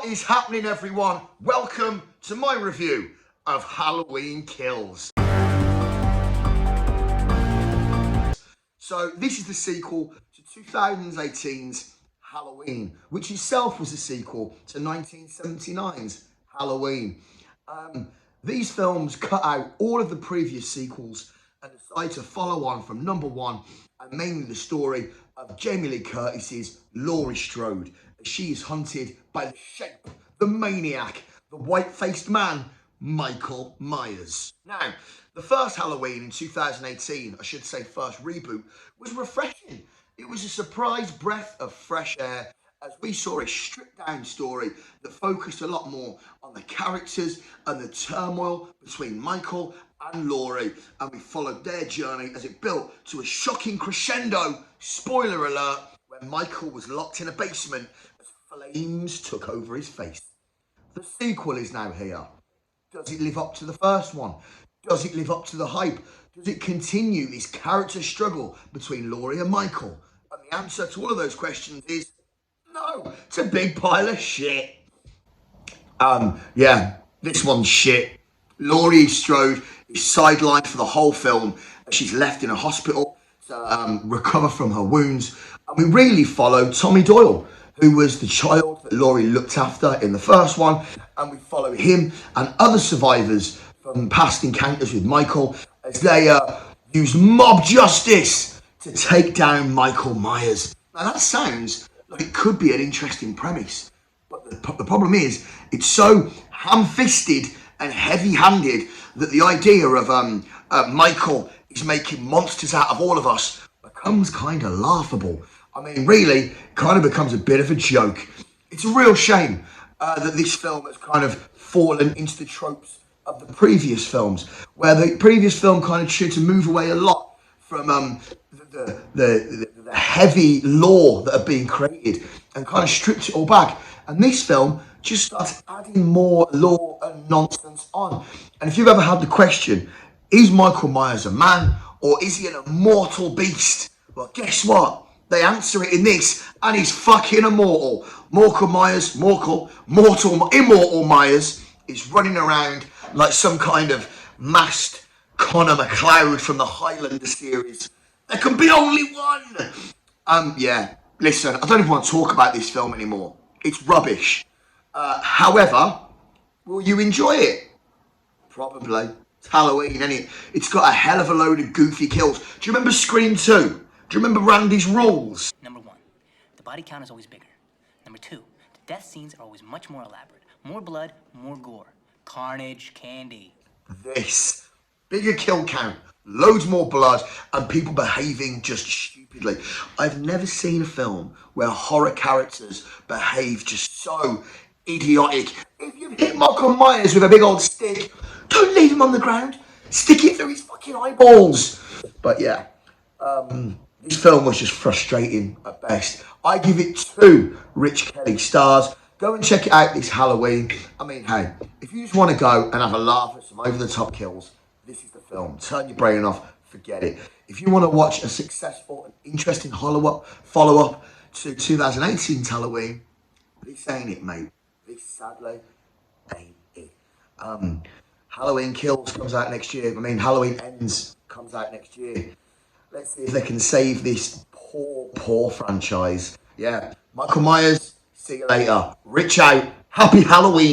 What is happening, everyone? Welcome to my review of Halloween Kills. So this is the sequel to 2018's Halloween, which itself was a sequel to 1979's Halloween. These films cut out all of the previous sequels and decided to follow on from number one, and mainly the story of Jamie Lee Curtis's Laurie Strode, as she is hunted by the shape, the maniac, the white-faced man, Michael Myers. Now, the first Halloween in 2018, I should say first reboot, was refreshing. It was a surprise breath of fresh air as we saw a stripped-down story that focused a lot more on the characters and the turmoil between Michael and Laurie, and we followed their journey as it built to a shocking crescendo, spoiler alert, when Michael was locked in a basement as flames took over his face. The sequel is now here. Does it live up to the first one? Does it live up to the hype? Does it continue this character struggle between Laurie and Michael? And the answer to all of those questions is no. It's a big pile of shit. Yeah, this one's shit. Laurie Strode is sidelined for the whole film. She's left in a hospital to recover from her wounds. And we really follow Tommy Doyle, who was the child that Laurie looked after in the first one. And we follow him and other survivors from past encounters with Michael as they use mob justice to take down Michael Myers. Now that sounds like it could be an interesting premise, but the problem is it's so ham-fisted and heavy-handed that the idea of Michael is making monsters out of all of us becomes kind of laughable. I mean, really, it kind of becomes a bit of a joke. It's a real shame that this film has kind of fallen into the tropes of the previous films, where the previous film kind of tried to move away a lot from the heavy lore that had been created and kind of stripped it all back. And this film just starts adding more lore and nonsense on. And if you've ever had the question, is Michael Myers a man or is he an immortal beast? Well, guess what? They answer it in this, and he's fucking immortal. Immortal Myers is running around like some kind of masked Connor McLeod from the Highlander series. There can be only one. Yeah, listen, I don't even want to talk about this film anymore. It's rubbish. However, will you enjoy it? Probably. It's Halloween, isn't it? It's got a hell of a load of goofy kills. Do you remember Scream 2? Do you remember Randy's Rules? Number one, the body count is always bigger. Number two, the death scenes are always much more elaborate. More blood, more gore. Carnage, candy. This. Bigger kill count, loads more blood, and people behaving just stupidly. I've never seen a film where horror characters behave just so idiotic. If you hit Michael Myers with a big old stick, don't leave him on the ground. Stick it through his fucking eyeballs. But yeah, this film was just frustrating at best. I give it 2 Rich Kelly stars. Go and check it out this Halloween. I mean, hey, if you just want to go and have a laugh at some over-the-top kills, this is the film. Turn your brain off, forget it. If you want to watch a successful and interesting follow-up to 2018's Halloween, this ain't it, mate. This, sadly, ain't it. Halloween Kills comes out next year. I mean, Halloween Ends comes out next year. Let's see if they can save this poor franchise. Yeah, Michael Myers, see you later. Rich out. Happy Halloween.